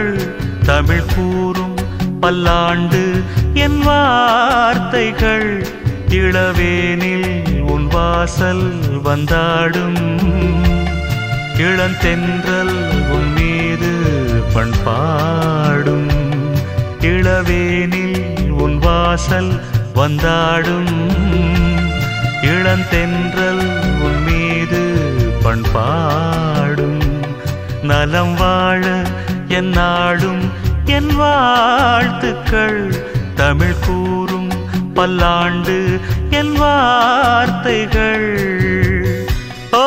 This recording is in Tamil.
வாழ்த்துக்கள் தமிழ் கூறும் பல்லாண்டு என் வார்த்தைகள் இளவேனில் உன் வாசல் வந்தாடும் இளந்தென்றல் உன் மீது பண்பாடும் இளவேனில் உன் வாசல் வந்தாடும் இளந்தென்றல் உன் மீது பண்பாடும் நலம் வாழ என் நாடும் என் வாழ்த்துக்கள் தமிழ் கூறும் பல்லாண்டு என் வார்த்தைகள். ஓ